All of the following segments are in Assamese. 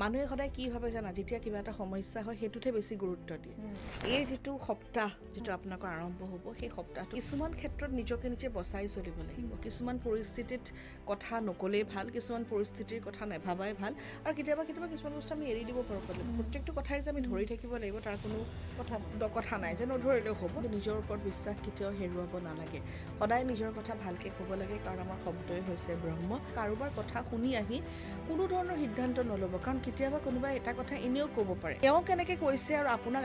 মানুহে সদায় কি ভাবে জানা যেতিয়া কিবা এটা সমস্যা হয় সেইটোতে বেছি গুৰুত্ব দিয়ে এই যেটো সপ্তাহ যেটো আপোনাক আৰম্ভ হ'ব সেই সপ্তাহটো কিছুমান ক্ষেত্ৰত নিজকে নিজে বচাই চলিব লাগিব কিছুমান পৰিস্থিতিত কথা নকলেই ভাল কিছুমান পৰিস্থিতিৰ কথা নেভাবাই ভাল আৰু কেতিয়াবা কিছুমান বস্তু আমি এৰি দিব পাৰোঁ প্ৰত্যেকটো কথাই যে আমি ধৰি থাকিব লাগিব তাৰ কোনো কথা নাই যে নধৰিলেও হ'ব নিজৰ ওপৰত বিশ্বাস কেতিয়াও হেৰুৱাব নালাগে সদায় নিজৰ কথা ভালকৈ ক'ব লাগে কাৰণ আমাৰ শব্দই হৈছে ব্ৰহ্ম কাৰোবাৰ কথা শুনি আহি কোনো ধৰণৰ সিদ্ধান্ত নল'ব কাৰণ কেতিয়াবা কোনোবাই এটা কথা এনেও ক'ব পাৰে তেওঁ কেনেকৈ কৈছে আৰু আপোনাক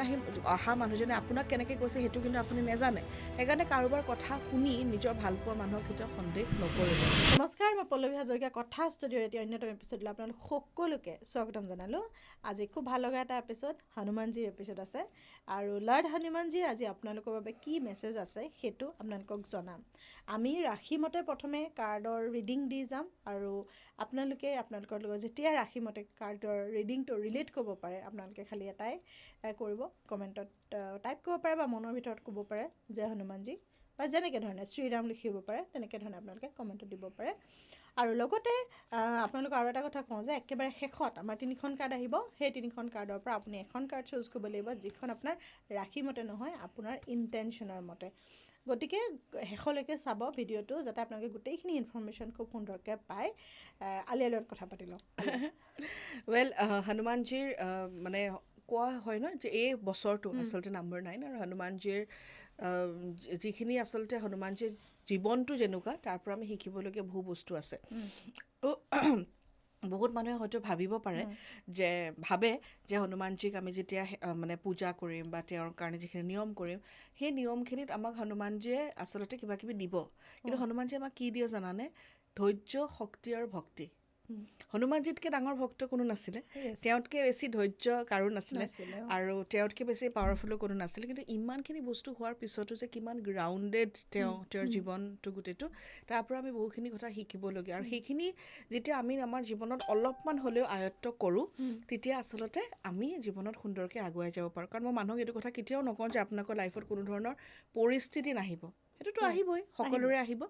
অহা মানুহজনে আপোনাক কেনেকৈ কৈছে সেইটো কিন্তু আপুনি নেজানে সেইকাৰণে কাৰোবাৰ কথা শুনি নিজৰ ভালপোৱা মানুহক কেতিয়াও সন্দেহ নকৰিব নমস্কাৰ মই পল্লৱী হাজৰিকা কথা ষ্টুডিঅ'ৰ এটি অন্যতম এপিছডলৈ আপোনালোক সকলোকে স্বাগতম জনালোঁ আজি খুব ভাল লগা এটা এপিছড হনুমানজীৰ এপিছড আছে আৰু লৰ্ড হনুমানজীৰ আজি আপোনালোকৰ বাবে কি মেছেজ আছে সেইটো আপোনালোকক জনাম আমি ৰাশিমতে প্ৰথমে কাৰ্ডৰ ৰিডিং দি যাম আৰু আপোনালোকৰ লগত যেতিয়া ৰাশিমতে কাৰ্ডৰ ৰিডিংটো ৰিলেট কৰিব পাৰে আপোনালোকে খালি এটাই কৰিব কমেণ্টত টাইপ কৰিব পাৰে বা মনৰ ভিতৰত ক'ব পাৰে জয় হনুমানজী বা যেনেকৈ ধৰণে শ্ৰীৰাম লিখিব পাৰে তেনেকৈ ধৰণে আপোনালোকে কমেণ্টত দিব পাৰে আৰু লগতে আপোনালোকক আৰু এটা কথা কওঁ যে একেবাৰে শেষত আমাৰ 3খন কাৰ্ড আহিব সেই 3খন কাৰ্ডৰ পৰা আপুনি এখন কাৰ্ড চুজ কৰিব লাগিব যিখন আপোনাৰ ৰাশিমতে নহয় আপোনাৰ ইণ্টেনশ্যনৰ মতে গতিকে শেষলৈকে চাব ভিডিঅ'টো যাতে আপোনালোকে গোটেইখিনি ইনফৰমেশ্যন খুব সুন্দৰকৈ পায় আলিয়াৰ লগত কথা পাতি লওঁ ৱেল হনুমানজীৰ মানে কোৱা হয় ন যে এই বছৰটো আচলতে নম্বৰ 9 আৰু হনুমানজীৰ যিখিনি আচলতে হনুমানজীৰ জীৱনটো যেনেকুৱা তাৰ পৰা আমি শিকিবলগীয়া বহু বস্তু আছে বহুত মানুহে হয়তো ভাবিব পাৰে ভাবে যে হনুমানজীক আমি যেতিয়া মানে পূজা কৰিম বা তেওঁৰ কাৰণে যিখিনি নিয়ম কৰিম সেই নিয়মখিনিত আমাক হনুমানজীয়ে আচলতে কিবা কিবি দিব কিন্তু হনুমানজীয়ে আমাক কি দিয়ে জানানে ধৈৰ্য শক্তি আৰু ভক্তি হনুমানজীতকৈ ডাঙৰ ভক্ত কোনো নাছিলে তেওঁতকৈ বেছি ধৈৰ্য কাৰো নাছিলে আৰু তেওঁতকৈ বেছি পাৱাৰফুলো কোনো নাছিলে কিন্তু ইমানখিনি বস্তু হোৱাৰ পিছতো যে কিমান গ্ৰাউণ্ডেড তেওঁৰ জীৱনটো গোটেইটো তাৰ পৰা আমি বহুখিনি কথা শিকিবলগীয়া আৰু সেইখিনি যেতিয়া আমি আমাৰ জীৱনত অলপমান হ'লেও আয়ত্ব কৰোঁ তেতিয়া আচলতে আমি জীৱনত সুন্দৰকৈ আগুৱাই যাব পাৰোঁ কাৰণ মই মানুহক এইটো কথা কেতিয়াও নকওঁ যে আপোনালোকৰ লাইফত কোনো ধৰণৰ পৰিস্থিতি নাহিব সেইটোতো আহিবই সকলোৰে আহিব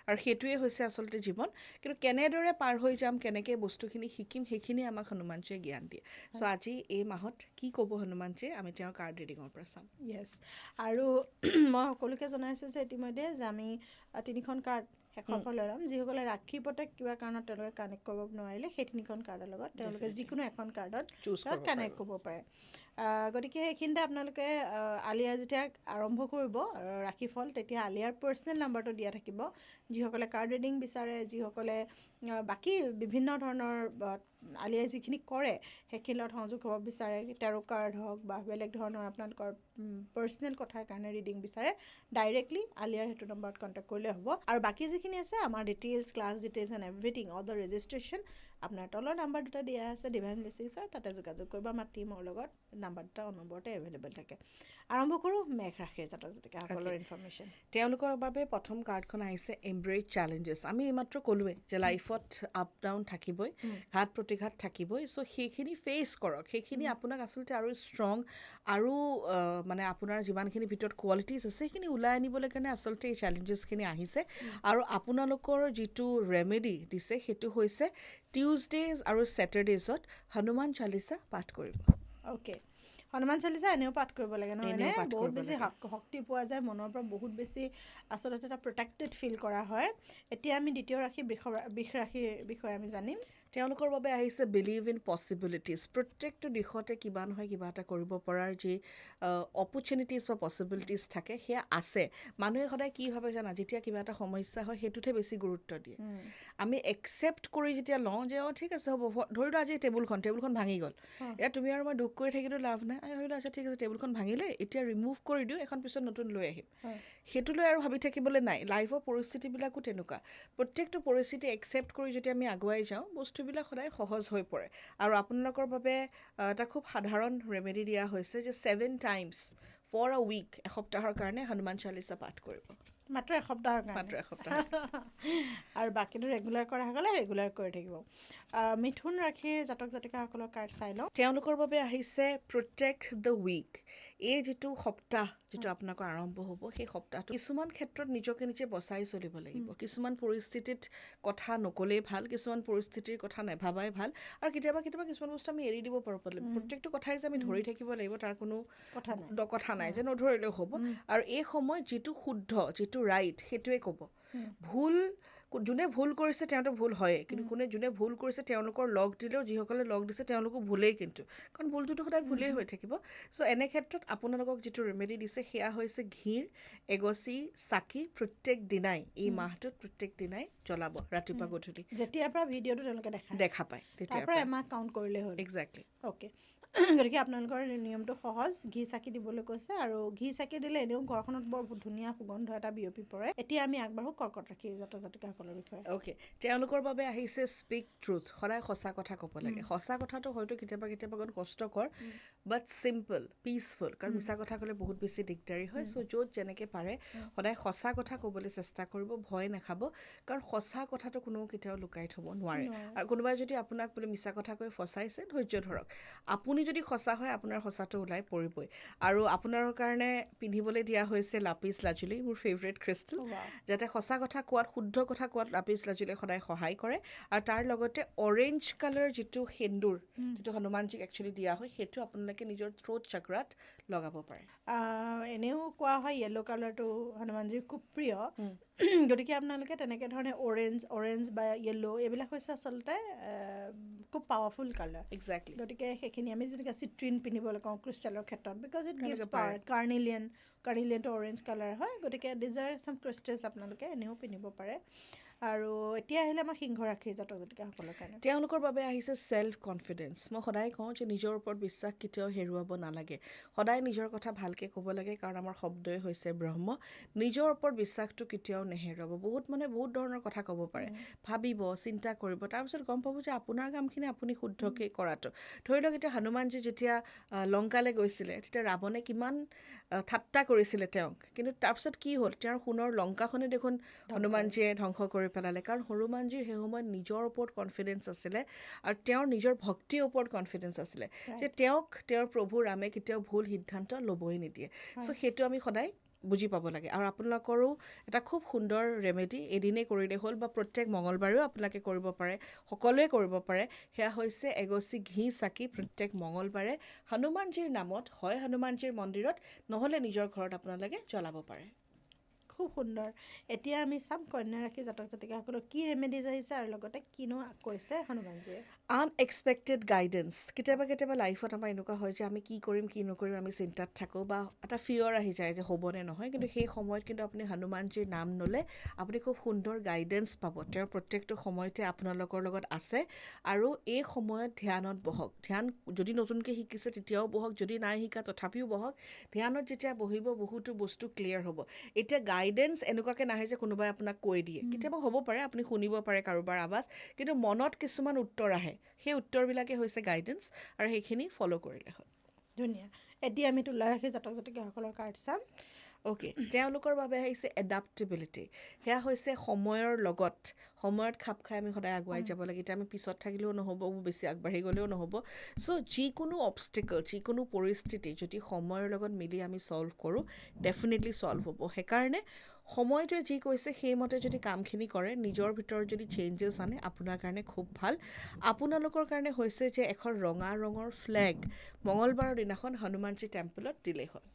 আৰু সেইটোৱে হৈছে আচলতে জীৱন কিন্তু কেনেদৰে পাৰ হৈ যাম কেনেকৈ বস্তুখিনি শিকিম সেইখিনি আমাক হনুমানজীয়ে জ্ঞান দিয়ে চ' আজি এই মাহত কি ক'ব হনুমানজীয়ে আমি তেওঁৰ কাৰ্ড ৰিডিঙৰ পৰা চাম য়েছ আৰু মই সকলোকে জনাইছোঁ যে ইতিমধ্যে যে আমি 3খন কাৰ্ড শেষৰ পৰা লৈ ল'ম যিসকলে ৰাশিৰ প্ৰত্যেক কিবা কাৰণত তেওঁলোকে কানেক্ট কৰিব নোৱাৰিলে সেই 3খন কাৰ্ডৰ লগত তেওঁলোকে যিকোনো এখন কাৰ্ডত কানেক্ট কৰিব পাৰে গতিকে সেইখিনিতে আপোনালোকে আলিয়া যেতিয়া আৰম্ভ কৰিব ৰাশিফল তেতিয়া আলিয়াৰ পাৰ্চনেল নাম্বাৰটো দিয়া থাকিব যিসকলে কাৰ্ড ৰিডিং বিচাৰে যিসকলে বাকী বিভিন্ন ধৰণৰ আলিয়াই যিখিনি কৰে সেইখিনিৰ লগত সংযোগ হ'ব বিচাৰে টেৰো কাৰ্ড হওক বা বেলেগ ধৰণৰ আপোনালোকৰ পাৰ্চনেল কথাৰ কাৰণে ৰিডিং বিচাৰে ডাইৰেক্টলি আলিয়াৰ সেইটো নম্বৰত কণ্টেক্ট কৰিলে হ'ব আৰু বাকী যিখিনি আছে আমাৰ details class details and everything all the registration আপোনাৰ তলৰ নাম্বাৰ দুটা দিয়া আছে ডিভাইন ব্লেছিংছৰ তাতে যোগাযোগ কৰিব আমাৰ টীমৰ লগত নাম্বাৰ দুটা অনবৰতে এভেইলেবল থাকে আৰম্ভ কৰোঁ মেঘ ৰাশিৰ জাতক জাতিকাসকলৰ ইনফৰমেশ্যন তেওঁলোকৰ বাবে প্ৰথম কাৰ্ডখন আহিছে এমব্ৰেজ চেলেঞ্জেছ আমি এইমাত্ৰ ক'লোৱে যে লাইফত আপ ডাউন থাকিবই ঘাত প্ৰতিঘাত থাকিবই চ' সেইখিনি ফেচ কৰক সেইখিনি আপোনাক আচলতে আৰু ষ্ট্ৰং আৰু মানে আপোনাৰ যিমানখিনি ভিতৰত কোৱালিটিজ আছে সেইখিনি ওলাই আনিবলৈ কাৰণে আচলতে এই চেলেঞ্জেছখিনি আহিছে আৰু আপোনালোকৰ যিটো ৰেমেডি দিছে সেইটো হৈছে টিউজডেজ আৰু ছেটাৰডেজত হনুমান চালিচা পাঠ কৰিব অ'কে হনুমান চালিচা এনেও পাঠ কৰিব লাগে নহয়নে বহুত বেছি শক্তি পোৱা যায় মনৰ পৰা বহুত বেছি আচলতে এটা প্ৰটেক্টেড ফিল কৰা হয় এতিয়া আমি দ্বিতীয় ৰাশি বৃষ ৰাশিৰ বিষয়ে আমি জানিম তেওঁলোকৰ বাবে আহিছে বিলিভ ইন পচিবিলিটিজ প্ৰত্যেকটো দিশতে কিবা নহয় কিবা এটা কৰিব পৰাৰ যি অপৰচুনিটিজ বা পচিবিলিটিজ থাকে সেয়া আছে মানুহে সদায় কি ভাবে জানা যেতিয়া কিবা এটা সমস্যা হয় সেইটোতে বেছি গুৰুত্ব দিয়ে আমি একচেপ্ট কৰি যেতিয়া লওঁ যে ঠিক আছে হ'ব ধৰি লোৱা আজি টেবুলখন ভাঙি গ'ল এতিয়া তুমি আৰু মই দুখ কৰি থাকিলেও লাভ নাই ভাবিলোঁ আচ্ছা ঠিক আছে টেবুলখন ভাঙিলে এতিয়া ৰিমুভ কৰি দিওঁ এখন পিছত নতুন লৈ আহিম সেইটো লৈ আৰু ভাবি থাকিবলৈ নাই লাইফৰ পৰিস্থিতিবিলাকো তেনেকুৱা প্ৰত্যেকটো পৰিস্থিতি একচেপ্ট কৰি যদি আমি আগুৱাই যাওঁ বস্তুবিলাক সদায় সহজ হৈ পৰে আৰু আপোনালোকৰ বাবে এটা খুব সাধাৰণ ৰেমেডি দিয়া হৈছে যে 7 টাইমছ ফৰ আ উইক এসপ্তাহৰ কাৰণে হনুমান চালিচা পাঠ কৰিব মাত্ৰ এসপ্তাহৰ আৰু বাকীটো ৰেগুলাৰ কৰা সকলে ৰেগুলাৰ কৰি থাকিব মিথুন ৰাশিৰ জাতক জাতিকাসকলৰ কাৰ্ড চাই লওঁ তেওঁলোকৰ বাবে আহিছে প্ৰটেক্ট দ্য উইক এই যিটো সপ্তাহ যিটো আপোনালোকৰ আৰম্ভ হ'ব সেই সপ্তাহটো কিছুমান ক্ষেত্ৰত নিজকে নিজে বচাই চলিব লাগিব কিছুমান পৰিস্থিতিত কথা নক'লেই ভাল কিছুমান পৰিস্থিতিৰ কথা নাভাবাই ভাল আৰু কেতিয়াবা কিছুমান বস্তু আমি এৰি দিব পাৰোঁ প্ৰত্যেকটো কথাই যে আমি ধৰি থাকিব লাগিব তাৰ কোনো কথা নাই যে নধৰিলেও হ'ব আৰু এই সময়ত যিটো শুদ্ধ যিটো ৰাইট সেইটোৱে ক'ব ভুল যোনে ভুল কৰিছে তেওঁতো ভুল হয়ে কিন্তু যোনে ভুল কৰিছে তেওঁলোকৰ লগ দিলেও যিসকলে লগ দিছে তেওঁলোকো ভুলেই কিন্তু কাৰণ ভুলটোতো সদায় ভুলেই হৈ থাকিব চ' এনে ক্ষেত্ৰত আপোনালোকক যিটো ৰেমেডি দিছে সেয়া হৈছে ঘিৰ এগচি চাকি প্ৰত্যেক দিনাই এই মাহটোত প্ৰত্যেক দিনাই জ্বলাব ৰাতিপুৱা গধূলি যেতিয়াৰ পৰা ভিডিঅ'টো তেওঁলোকে দেখা পায় তেতিয়াৰ পৰা এমাহ কাউণ্ট কৰিলে হ'ল এক্সেক্টলি অ'কে গতিকে আপোনালোকৰ নিয়মটো সহজ ঘি চাকি দিবলৈ কৈছে আৰু ঘি চাকি দিলে এনেও ঘৰখনত বৰ ধুনীয়া সুগন্ধ এটা বিয়পি পৰে এতিয়া আমি আগবাঢ়ো কৰ্কট ৰাশি জাতক-জাতিকাসকলৰ বিষয়ে অ'কে তেওঁলোকৰ বাবে আহিছে স্পীক ট্ৰুথ সদায় সঁচা কথা ক'ব লাগে সঁচা কথাটো হয়তো কেতিয়াবা অকণ কষ্টকৰ বাট চিম্পল পিচফুল কাৰণ মিছা কথা ক'লে বহুত বেছি দিগদাৰী হয় চ' য'ত যেনেকৈ পাৰে সদায় সঁচা কথা ক'বলৈ চেষ্টা কৰিব ভয় নাখাব কাৰণ সঁচা কথাটো কোনেও কেতিয়াও লুকাই থ'ব নোৱাৰে আৰু কোনোবাই যদি আপোনাক বোলে মিছা কথা কৈ ফচাইছে ধৈৰ্য ধৰক আপুনি যদি সঁচা হয় আপোনাৰ সঁচাটো ওলাই পৰিবই আৰু আপোনাৰ কাৰণে পিন্ধিবলৈ দিয়া হৈছে লাপিছ লাজুলি মোৰ ফেভৰেট ক্ৰিষ্টেল যাতে সঁচা কথা কোৱাত শুদ্ধ কথা কোৱাত লাপিছ লাজুলিয়ে সদায় সহায় কৰে আৰু তাৰ লগতে অৰেঞ্জ কালাৰ যিটো সেন্দুৰ যিটো হনুমানজীক একচুৱেলি দিয়া হয় সেইটো আপোনালোকে নিজৰ থ্ৰোট চাক্ৰাত লগাব পাৰে এনেও কোৱা হয় য়েল্ল' কালাৰটো হনুমানজীৰ খুব প্ৰিয় গতিকে আপোনালোকে তেনেকৈ ধৰণে অৰেঞ্জ বা য়েল্ল' এইবিলাক হৈছে আচলতে খুব পাৱাৰফুল কালাৰ এক্সেক্টলি গতিকে সেইখিনি আমি যেনেকৈ চিট্ৰিন পিন্ধিবলৈ কওঁ ক্ৰিষ্টেলৰ ক্ষেত্ৰত বিকজ ইট গিভছ পাৱাৰ কাৰ্নিলিয়ানটো অৰেঞ্জ কালাৰ হয় গতিকে ডিজায়াৰ চাম ক্ৰিষ্টেলছ আপোনালোকে এনেও পিন্ধিব পাৰে আৰু এতিয়া আহিলে আমাৰ সিংহ ৰাশিৰ জাতক-জাতিকাসকলৰ কাৰণে তেওঁলোকৰ বাবে আহিছে ছেল্ফ কনফিডেঞ্চ মই সদায় কওঁ যে নিজৰ ওপৰত বিশ্বাস কেতিয়াও হেৰুৱাব নালাগে সদায় নিজৰ কথা ভালকৈ ক'ব লাগে কাৰণ আমাৰ শব্দই হৈছে ব্ৰহ্ম নিজৰ ওপৰত বিশ্বাসটো কেতিয়াও নেহেৰুৱাব বহুত ধৰণৰ কথা ক'ব পাৰে ভাবিব চিন্তা কৰিব তাৰপিছত গম পাব যে আপোনাৰ কামখিনি আপুনি শুদ্ধকৈ কৰাটো ধৰি লওক এতিয়া হনুমানজী যেতিয়া লংকালৈ গৈছিলে তেতিয়া ৰাৱণে কিমান ঠাট্টা কৰিছিলে তেওঁক কিন্তু তাৰপিছত কি হ'ল তেওঁৰ সোণৰ লংকাখনে দেখোন হনুমানজীয়ে ধ্বংস কৰি পেলালে কাৰণ হনুমানজীৰ সেই সময়ত নিজৰ ওপৰত কনফিডেঞ্চ আছিলে আৰু তেওঁৰ নিজৰ ভক্তিৰ ওপৰত কনফিডেঞ্চ আছিলে যে তেওঁক তেওঁৰ প্ৰভু ৰামে কেতিয়াও ভুল সিদ্ধান্ত ল'বই নিদিয়ে চ' সেইটো আমি সদায় বুজি পাব লাগে আৰু আপোনালোকৰো এটা খুব সুন্দৰ ৰেমেডি এদিনেই কৰিলে হ'ল বা প্ৰত্যেক মঙলবাৰেও আপোনালোকে কৰিব পাৰে সকলোৱে কৰিব পাৰে সেয়া হৈছে এগচি ঘি চাকি প্ৰত্যেক মঙলবাৰে হনুমানজীৰ নামত হয় হনুমানজীৰ মন্দিৰত নহ'লে নিজৰ ঘৰত আপোনালোকে জ্বলাব পাৰে খুব সুন্দৰ এতিয়া আমি চাম কন্যা ৰাশি জাতক-জাতিকাসকলৰ কি ৰেমেডিজ আহিছে আৰু লগতে কিনো কৈছে হনুমানজীয়ে আনএক্সপেক্টেড গাইডেঞ্চ কেতিয়াবা লাইফত আমাৰ এনেকুৱা হয় যে আমি কি কৰিম কি নকৰিম আমি চিন্তাত থাকোঁ বা এটা ফিয়ৰ আহি যায় যে হ'বনে নহয় কিন্তু সেই সময়ত কিন্তু আপুনি হনুমানজীৰ নাম ল'লে আপুনি খুব সুন্দৰ গাইডেঞ্চ পাব তেওঁৰ প্ৰত্যেকটো সময়তে আপোনালোকৰ লগত আছে আৰু এই সময়ত ধ্যানত বহক ধ্যান যদি নতুনকৈ শিকিছে তেতিয়াও বহক যদি নাই শিকা তথাপিও বহক ধ্যানত যেতিয়া বহিব বহুতো বস্তু ক্লিয়াৰ হ'ব এতিয়া গাইডেঞ্চ এনেকুৱাকৈ নাহে যে কোনোবাই আপোনাক কৈ দিয়ে কেতিয়াবা হ'ব পাৰে আপুনি শুনিব পাৰে কাৰোবাৰ আৱাজ কিন্তু মনত কিছুমান উত্তৰ আহে সেই উত্তৰবিলাকে হৈছে গাইডেঞ্চ আৰু সেইখিনি ফ'ল' কৰিলে হ'ল ধুনীয়া এতিয়া আমি তুলা ৰাশি জাতক-জাতিকাসকলৰ কাৰ্ড চাম অ'কে তেওঁলোকৰ বাবে আহিছে এডাপ্টেবিলিটি সেয়া হৈছে সময়ত খাপ খাই আমি সদায় আগুৱাই যাব লাগে এতিয়া আমি পিছত থাকিলেও নহ'ব বেছি আগবাঢ়ি গ'লেও নহ'ব চ' যিকোনো অবষ্টিকল যিকোনো পৰিস্থিতি যদি সময়ৰ লগত মিলি আমি ছল্ভ কৰোঁ ডেফিনেটলি ছল্ভ হ'ব সেইকাৰণে সময়টোৱে যি কৈছে সেইমতে যদি কামখিনি কৰে নিজৰ ভিতৰত যদি চেঞ্জেছ আনে আপোনাৰ কাৰণে খুব ভাল আপোনালোকৰ কাৰণে হৈছে যে এখন ৰঙা ৰঙৰ ফ্লেগ মঙলবাৰৰ দিনাখন হনুমানজী টেম্পলত দিলেই হ'ল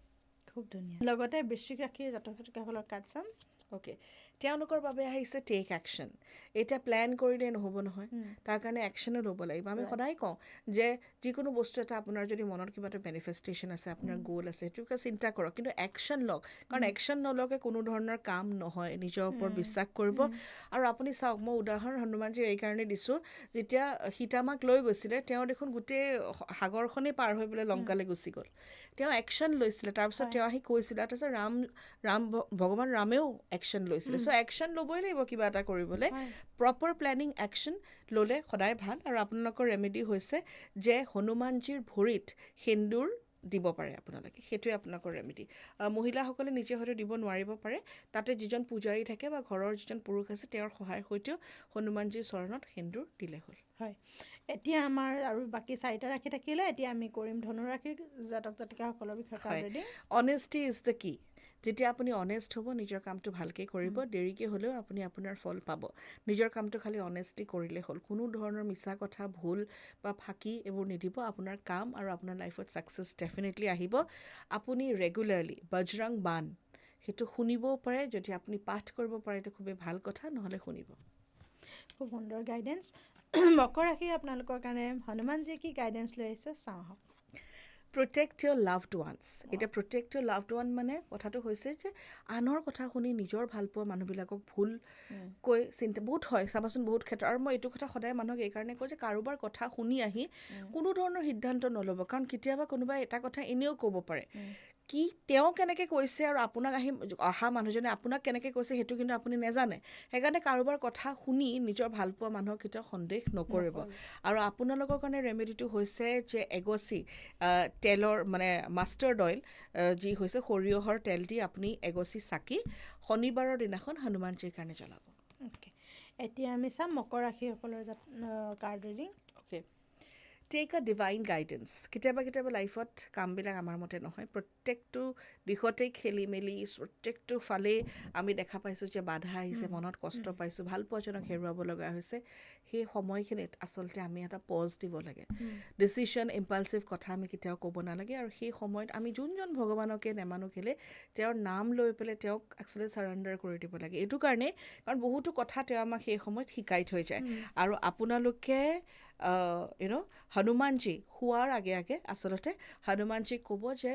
খুব ধুনীয়া লগতে বৃশ্চিক ৰাশিৰ জাতক-জাতিকাসকলৰ কাৰ্ড চাম অ'কে তেওঁলোকৰ বাবে আহিছে টেক একশ্যন এতিয়া প্লেন কৰিলে নহ'ব নহয় তাৰ কাৰণে একশ্যনো ল'ব লাগিব আমি সদায় কওঁ যে যিকোনো বস্তু এটা আপোনাৰ যদি মনত কিবা এটা মেনিফেষ্টেশ্যন আছে আপোনাৰ গ'ল আছে সেইটোকে চিন্তা কৰক কিন্তু একশ্যন লওক কাৰণ একশ্যন নলকে কোনো ধৰণৰ কাম নহয় নিজৰ ওপৰত বিশ্বাস কৰিব আৰু আপুনি চাওক মই উদাহৰণ হনুমানজীৰ এইকাৰণে দিছোঁ যেতিয়া সীতামাক লৈ গৈছিলে তেওঁ দেখোন গোটেই সাগৰখনেই পাৰ হৈ পেলাই লংকালৈ গুচি গ'ল তেওঁ একশ্যন লৈছিলে তাৰপিছত তেওঁ আহি কৈছিলে তাৰপিছত ভগৱান ৰামেও একশ্যন লৈছিলে চ' একশ্যন ল'বই লাগিব কিবা এটা কৰিবলৈ প্ৰপাৰ প্লেনিং একশ্যন ল'লে সদায় ভাল আৰু আপোনালোকৰ ৰেমেডি হৈছে যে হনুমানজীৰ ভৰিত সেন্দুৰ দিব পাৰে আপোনালোকে সেইটোৱে আপোনালোকৰ ৰেমেডি মহিলাসকলে নিজে হয়তো দিব নোৱাৰিব পাৰে তাতে যিজন পূজাৰী থাকে বা ঘৰৰ যিজন পুৰুষ আছে তেওঁৰ সহায়ৰ সৈতেও হনুমানজীৰ চৰণত সেন্দুৰ দিলে হ'ল হয় এতিয়া আমাৰ আৰু বাকী 4টা ৰাশি থাকিলে এতিয়া আমি কৰিম ধনু ৰাশিৰ জাতক জাতিকাসকলৰ বিষয়ে কাৰ্ড ৰিডিং অনেষ্টি ইজ দ্য কি যেতিয়া আপুনি অনেষ্ট হ'ব নিজৰ কামটো ভালকৈ কৰিব দেৰিকৈ হ'লেও আপুনি আপোনাৰ ফল পাব নিজৰ কামটো খালি অনেষ্টলি কৰিলে হ'ল কোনো ধৰণৰ মিছা কথা ভুল বা ফাঁকি এইবোৰ নিদিব আপোনাৰ কাম আৰু আপোনাৰ লাইফত ছাকচেছ ডেফিনেটলি আহিব আপুনি ৰেগুলাৰলি বজৰং বান সেইটো শুনিবও পাৰে যদি আপুনি পাঠ কৰিব পাৰে এইটো খুবেই ভাল কথা নহ'লে শুনিব খুব সুন্দৰ গাইডেঞ্চ মকৰ ৰাশি আপোনালোকৰ কাৰণে হনুমানজীয়ে কি গাইডেঞ্চ লৈ আহিছে চাওঁ আহক প্ৰটেক্ট ইয়ৰ লাভড ওৱানছ এতিয়া প্ৰটেক্ট ইয়ৰ লাভড ওৱান মানে কথাটো হৈছে যে আনৰ কথা শুনি নিজৰ ভালপোৱা মানুহবিলাকক ভুলকৈ চিন্তা বহুত হয় চাবাচোন বহুত ক্ষেত্ৰত আৰু মই এইটো কথা সদায় মানুহক এইকাৰণে কওঁ যে কাৰোবাৰ কথা শুনি আহি কোনো ধৰণৰ সিদ্ধান্ত নল'ব কাৰণ কেতিয়াবা কোনোবাই এটা কথা এনেও ক'ব পাৰে কি তেওঁ কেনেকৈ কৈছে আৰু আপোনাক অহা মানুহজনে আপোনাক কেনেকৈ কৈছে সেইটো কিন্তু আপুনি নেজানে সেইকাৰণে কাৰোবাৰ কথা শুনি নিজৰ ভালপোৱা মানুহক কেতিয়াও সন্দেহ নকৰিব আৰু আপোনালোকৰ কাৰণে ৰেমেডিটো হৈছে যে এগচি তেলৰ মানে মাষ্টাৰ্ড অইল যি হৈছে সৰিয়হৰ তেল দি আপুনি এগচি চাকি শনিবাৰৰ দিনাখন হনুমানজীৰ কাৰণে জ্বলাব অ'কে এতিয়া আমি চাম মকৰ ৰাশিসকলৰ card reading okay take a divine guidance কেতিয়াবা লাইফত কামবিলাক আমাৰ মতে নহয় প্ৰত্যেকটো দিশতেই খেলি মেলি প্ৰত্যেকটো ফালেই আমি দেখা পাইছোঁ যে বাধা আহিছে মনত কষ্ট পাইছোঁ ভাল পোৱাজনক হেৰুৱাব লগা হৈছে সেই সময়খিনিত আচলতে আমি এটা পজ দিব লাগে ডিচিশ্যন ইম্পালচিভ কথা আমি কেতিয়াও ক'ব নালাগে আৰু সেই সময়ত আমি যোনজন ভগৱানকে নেমানো কেলে তেওঁৰ নাম লৈ পেলাই তেওঁক একচুৱেলি চাৰেণ্ডাৰ কৰি দিব লাগে এইটো কাৰণেই কাৰণ বহুতো কথা তেওঁ আমাক সেই সময়ত শিকাই থৈ যায় আৰু আপোনালোকে হনুমানজী শোৱাৰ আগে আগে আচলতে হনুমানজীক ক'ব যে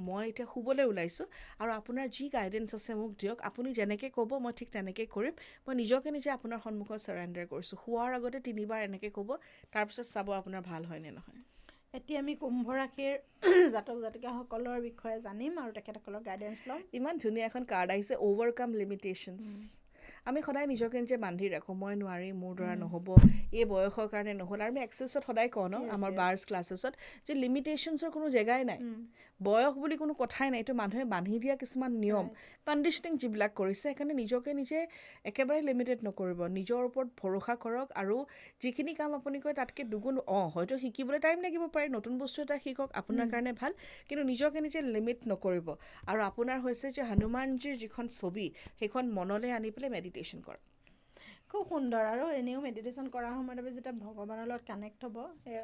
মই এতিয়া শুবলৈ ওলাইছোঁ আৰু আপোনাৰ যি গাইডেঞ্চ আছে মোক দিয়ক আপুনি যেনেকৈ ক'ব মই ঠিক তেনেকৈ কৰিম মই নিজকে নিজে আপোনাৰ সন্মুখত চাৰেণ্ডাৰ কৰিছোঁ শোৱাৰ আগতে 3বাৰ এনেকৈ ক'ব তাৰপিছত চাব আপোনাৰ ভাল হয় নে নহয় এতিয়া আমি কুম্ভ ৰাশিৰ জাতক জাতিকাসকলৰ বিষয়ে জানিম আৰু তেখেতসকলৰ গাইডেঞ্চ ল'ম ইমান ধুনীয়া এখন কাৰ্ড আহিছে অভাৰকাম লিমিটেশ্যনছ আমি সদায় নিজকে নিজে বান্ধি ৰাখোঁ মই নোৱাৰিম মোৰ দ্বাৰা নহ'ব এই বয়সৰ কাৰণে নহ'ল আৰু আমি এক্সাৰচাইজত সদায় কওঁ ন আমাৰ বাৰ্ছ ক্লাছেছত যে লিমিটেশ্যনছৰ কোনো জেগাই নাই বয়স বুলি কোনো কথাই নাই এইটো মানুহে বান্ধি দিয়া কিছুমান নিয়ম কণ্ডিশ্যনিং যিবিলাক কৰিছে সেইকাৰণে নিজকে নিজে একেবাৰে লিমিটেড নকৰিব নিজৰ ওপৰত ভৰসা কৰক আৰু যিখিনি কাম আপুনি কয় তাতকৈ দুগুণ হয়তো শিকিবলৈ টাইম লাগিব পাৰে নতুন বস্তু এটা শিকক আপোনাৰ কাৰণে ভাল কিন্তু নিজকে নিজে লিমিট নকৰিব আৰু আপোনাৰ হৈছে যে হনুমানজীৰ যিখন ছবি সেইখন মনলৈ আনি পেলাই মেডিটেশ্যন কৰক খুব সুন্দৰ আৰু এনেও মেডিটেশ্যন কৰাৰ সময়ত আমি যেতিয়া ভগৱানৰ লগত কানেক্ট হ'ব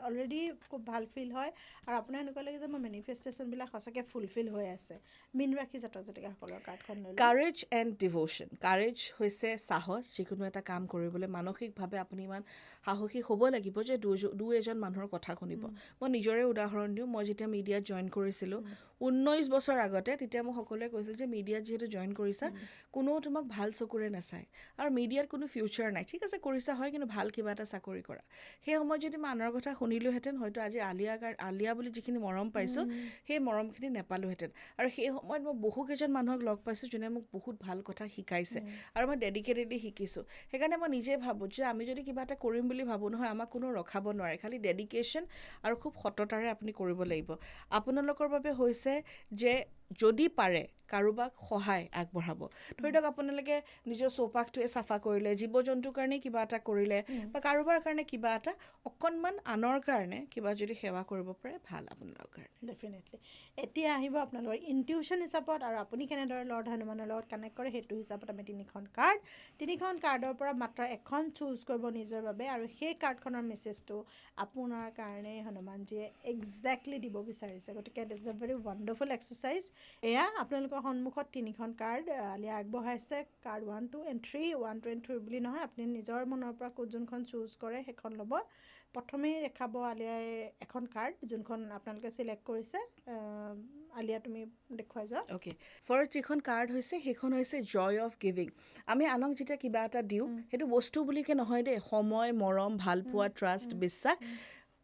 অলৰেডি খুব ভাল ফিল হয় আৰু আপোনাৰ এনেকুৱা লাগে যে মোৰ মেনিফেষ্টেশ্যনবিলাক সঁচাকৈ ফুলফিল হৈ আছে মীন ৰাশি জাতক জাতিকাসকলৰ কাৰ্ডখন লৈ কাৰেজ এণ্ড ডিভ'শ্যন কাৰেজ হৈছে সাহস যিকোনো এটা কাম কৰিবলৈ মানসিকভাৱে আপুনি ইমান সাহসী হ'ব লাগিব যে দুই এজন মানুহৰ কথা শুনিব মই নিজৰে উদাহৰণ দিওঁ মই যেতিয়া মিডিয়াত জইন কৰিছিলোঁ 19 বছৰ আগতে তেতিয়া মোক সকলোৱে কৈছিল যে মিডিয়াত যিহেতু জইন কৰিছা কোনেও তোমাক ভাল চকুৰে নাচায় আৰু মিডিয়াত কোনো ফিউচাৰ নাই ঠিক আছে কৰিছা হয় কিন্তু ভাল কিবা এটা চাকৰি কৰা সেই সময়ত যদি মই আনৰ কথা শুনিলোহেঁতেন হয়তো আজি আলিয়া বুলি যিখিনি মৰম পাইছোঁ সেই মৰমখিনি নাপালোহেঁতেন আৰু সেই সময়ত মই বহুকেইজন মানুহক লগ পাইছোঁ যোনে মোক বহুত ভাল কথা শিকাইছে আৰু মই ডেডিকেটেডলি শিকিছোঁ সেইকাৰণে মই নিজে ভাবোঁ যে আমি যদি কিবা এটা কৰিম বুলি ভাবোঁ নহয় আমাক কোনো ৰখাব নোৱাৰে খালি ডেডিকেশ্যন আৰু খুব সততাৰে আপুনি কৰিব লাগিব আপোনালোকৰ বাবে হৈছে যে যদি পাৰে কাৰোবাক সহায় আগবঢ়াব ধৰি লওক আপোনালোকে নিজৰ চৌপাশটোৱে চাফা কৰিলে জীৱ জন্তুৰ কাৰণে কিবা এটা কৰিলে বা কাৰোবাৰ কাৰণে কিবা এটা অকণমান আনৰ কাৰণে কিবা যদি সেৱা কৰিব পাৰে ভাল আপোনালোকৰ কাৰণে ডেফিনেটলি এতিয়া আহিব আপোনালোকৰ ইনটিউশ্যন হিচাপত আৰু আপুনি কেনেদৰে লৰ্ড হনুমানৰ লগত কানেক্ট কৰে সেইটো হিচাপত আমি 3খন কাৰ্ডৰ পৰা মাত্ৰ এখন চুজ কৰিব নিজৰ বাবে আৰু সেই কাৰ্ডখনৰ মেছেজটো আপোনাৰ কাৰণে হনুমানজীয়ে একজেক্টলি দিব বিচাৰিছে গতিকে it is a very wonderful exercise এয়া আপোনালোকৰ সন্মুখত 3খন কাৰ্ড আলিয়া আগবঢ়াইছে কাৰ্ড 1, 2 and 3 1, 2 and 3 বুলি নহয় আপুনি নিজৰ মনৰ পৰা যোনখন চুজ কৰে সেইখন ল'ব প্ৰথমেই দেখাব আলিয়াই এখন কাৰ্ড যোনখন আপোনালোকে চিলেক্ট কৰিছে আলিয়া তুমি দেখুৱাই যোৱা অ'কে ফাৰ্ষ্ট যিখন কাৰ্ড হৈছে সেইখন হৈছে জয় অফ গিভিং আমি আনক যেতিয়া কিবা এটা দিওঁ সেইটো বস্তু বুলিকে নহয় দেই সময় মৰম ভালপোৱা ট্ৰাষ্ট বিশ্বাস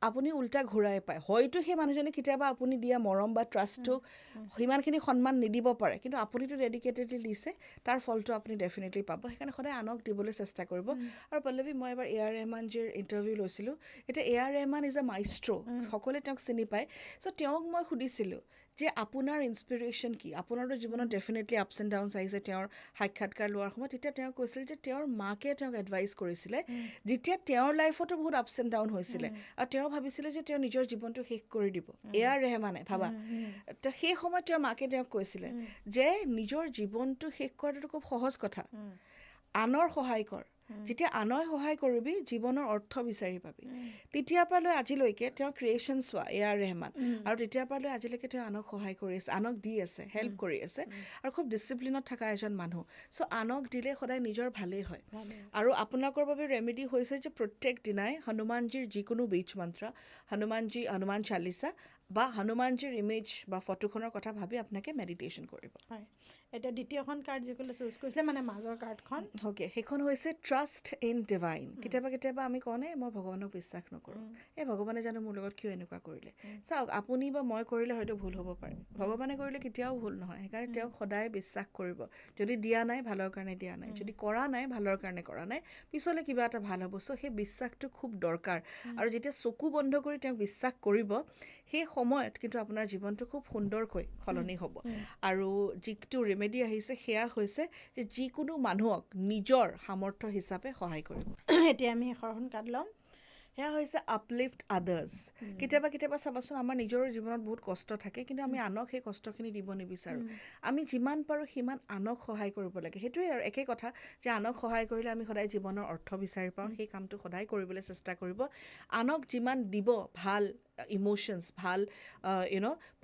আপুনি উল্টা ঘূৰাই পায় হয়তো সেই মানুহজনে কেতিয়াবা আপুনি দিয়া মৰম বা ট্ৰাষ্টটো সিমানখিনি সন্মান নিদিব পাৰে কিন্তু আপুনিতো ডেডিকেটেডলি দিছে তাৰ ফলটো আপুনি ডেফিনেটলি পাব সেইকাৰণে সদায় আনক দিবলৈ চেষ্টা কৰিব আৰু পল্লৱী মই এবাৰ A.R. ৰেহমানজীৰ ইণ্টাৰভিউ লৈছিলোঁ এতিয়া A.R. ৰেহমান ইজ এ মাইষ্ট্ৰ' সকলোৱে তেওঁক চিনি পায় চ' তেওঁক মই সুধিছিলোঁ যে আপোনাৰ ইনস্পিৰেশ্যন কি আপোনাৰতো জীৱনত ডেফিনেটলি আপছ এণ্ড ডাউনছ আহিছে তেওঁৰ সাক্ষাৎকাৰ লোৱাৰ সময়ত তেতিয়া তেওঁ কৈছিল যে তেওঁৰ মাকে তেওঁক এডভাইচ কৰিছিলে যেতিয়া তেওঁৰ লাইফতো বহুত আপছ এণ্ড ডাউন হৈছিলে আৰু তেওঁ ভাবিছিলে যে তেওঁ নিজৰ জীৱনটো শেষ কৰি দিব এয়া ৰেহমানে ভাবা তো সেই সময়ত তেওঁৰ মাকে তেওঁক কৈছিলে যে নিজৰ জীৱনটো শেষ কৰাটো খুব সহজ কথা আনৰ সহায় কৰ যেতিয়া আনৰ সহায় কৰিবি জীৱনৰ অৰ্থ বিচাৰি পাবি তেতিয়াৰ পৰা লৈ আজিলৈকে তেওঁৰ ক্ৰিয়েশ্যন চোৱা এয়া ৰেহমান আৰু তেতিয়াৰ পৰা লৈ আজিলৈকে তেওঁ আনক সহায় কৰি আছে আনক দি আছে হেল্প কৰি আছে আৰু খুব ডিচিপ্লিনত থকা এজন মানুহ চ' আনক দিলে সদায় নিজৰ ভালেই হয় আৰু আপোনালোকৰ বাবে ৰেমেডি হৈছে যে প্ৰত্যেক দিনাই হনুমানজীৰ যিকোনো বীজ মন্ত্ৰ হনুমান চালিচা বা হনুমানজীৰ ইমেজ বা ফটোখনৰ কথা ভাবি আপোনাকে মেডিটেশ্যন কৰিব হয় এতিয়া দ্বিতীয়খন কাৰ্ড যিকোনো চুজ কৰিছিলে মানে মাজৰ কাৰ্ডখন অ'কে সেইখন হৈছে ট্ৰাষ্ট ইন ডিভাইন কেতিয়াবা আমি কওঁ নে মই ভগৱানক বিশ্বাস নকৰোঁ এই ভগৱানে জানো মোৰ লগত কিয় এনেকুৱা কৰিলে চাওক আপুনি বা মই কৰিলে হয়তো ভুল হ'ব পাৰে ভগৱানে কৰিলে কেতিয়াও ভুল নহয় সেইকাৰণে তেওঁক সদায় বিশ্বাস কৰিব যদি দিয়া নাই ভালৰ কাৰণে দিয়া নাই যদি কৰা নাই ভালৰ কাৰণে কৰা নাই পিছলৈ কিবা এটা ভাল হ'ব চ' সেই বিশ্বাসটো খুব দৰকাৰ আৰু যেতিয়া চকু বন্ধ কৰি তেওঁক বিশ্বাস কৰিব সেই সময়ত কিন্তু আপোনাৰ জীৱনটো খুব সুন্দৰকৈ সলনি হ'ব আৰু যিটো ৰেমেডি আহিছে সেয়া হৈছে যে যিকোনো মানুহক নিজৰ সামৰ্থ্য হিচাপে সহায় কৰিব এতিয়া আমি শেষৰখন কাৰ্ড ল'ম সেয়া হৈছে আপলিফ্ট আদাৰ্ছ কেতিয়াবা চাবাচোন আমাৰ নিজৰ জীৱনত বহুত কষ্ট থাকে কিন্তু আমি আনক সেই কষ্টখিনি দিব নিবিচাৰোঁ আমি যিমান পাৰোঁ সিমান আনক সহায় কৰিব লাগে সেইটোৱে আৰু একে কথা যে আনক সহায় কৰিলে আমি সদায় জীৱনৰ অৰ্থ বিচাৰি পাওঁ সেই কামটো সদায় কৰিবলৈ চেষ্টা কৰিব আনক যিমান দিব ভাল ইম'শ্যনছ ভাল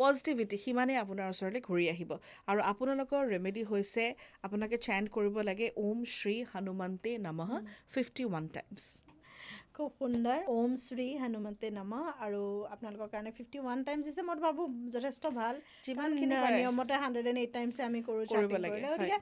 পজিটিভিটি সিমানেই আপোনাৰ ওচৰলৈ ঘূৰি আহিব আৰু আপোনালোকৰ ৰেমেডি হৈছে আপোনালোকে চেণ্ট কৰিব লাগে ওম শ্ৰী হনুমন্তে নমঃ 51 টাইমছ খুব সুন্দৰ ওম শ্ৰী হনুমন্তে নমঃ আৰু আপোনালোকৰ কাৰণে 51 টাইমছ দিছে মই ভাবোঁ যথেষ্ট ভাল যিমানখিনি পাৰে নিয়মতে 108 টাইমছে আমি কৰিব লাগে গতিকে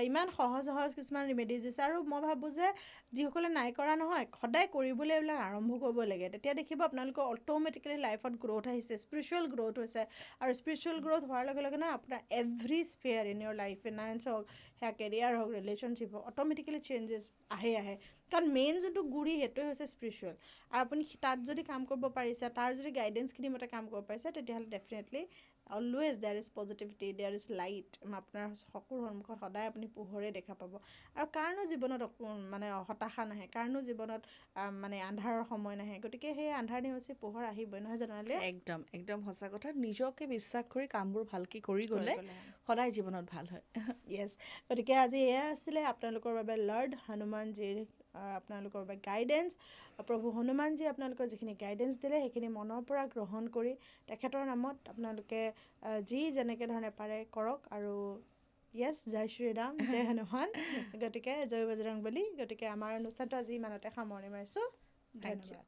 ইমান সহজ কিছুমান ৰিমেডিজ দিছে আৰু মই ভাবোঁ যে যিসকলে নাই কৰা নহয় সদায় কৰিবলৈ এইবিলাক আৰম্ভ কৰিব লাগে তেতিয়া দেখিব আপোনালোকৰ অট'মেটিকেলি লাইফত গ্ৰ'থ আহিছে স্পিৰিচুৱেল গ্ৰ'থ হৈছে আৰু স্পিৰিচুৱেল গ্ৰ'থ হোৱাৰ লগে লগে নহয় আপোনাৰ every sphere in your life finance হওক সেয়া কেৰিয়াৰ হওক ৰিলেশ্যনশ্বিপ হওক অট'মেটিকেলি চেঞ্জেছ আহে কাৰণ মেইন যোনটো গুৰি সেইটোৱে হৈছে স্পিৰিচুৱেল আৰু আপুনি তাত যদি কাম কৰিব পাৰিছে তাৰ যদি গাইডেঞ্চখিনি মতে কাম কৰিব পাৰিছে তেতিয়াহ'লে definitely always there is positivity there is light আপোনাৰ চকুৰ সন্মুখত সদায় আপুনি পোহৰে দেখা পাব আৰু কাৰণো জীৱনত মানে হতাশা নাহে কাৰণো জীৱনত মানে আন্ধাৰৰ সময় নাহে গতিকে সেই আন্ধাৰ নেওচি পোহৰ আহিবই নহয় জানালে একদম সঁচা কথা নিজকে বিশ্বাস কৰি কামবোৰ ভালকৈ কৰি গ'লে সদায় জীৱনত ভাল হয় য়েছ গতিকে আজি এয়া আছিলে আপোনালোকৰ বাবে লৰ্ড হনুমানজীৰ আপোনালোকৰ বাবে গাইডেঞ্চ প্ৰভু হনুমানজী আপোনালোকৰ যিখিনি গাইডেঞ্চ দিলে সেইখিনি মনৰ পৰা গ্ৰহণ কৰি তেখেতৰ নামত আপোনালোকে যি যেনেকৈ ধৰণে পাৰে কৰক আৰু য়েছ জয় শ্ৰীৰাম জয় হনুমান গতিকে জয় বজৰংবলী গতিকে আমাৰ অনুষ্ঠানটো আজি ইমানতে সামৰণি মাৰিছোঁ ধন্যবাদ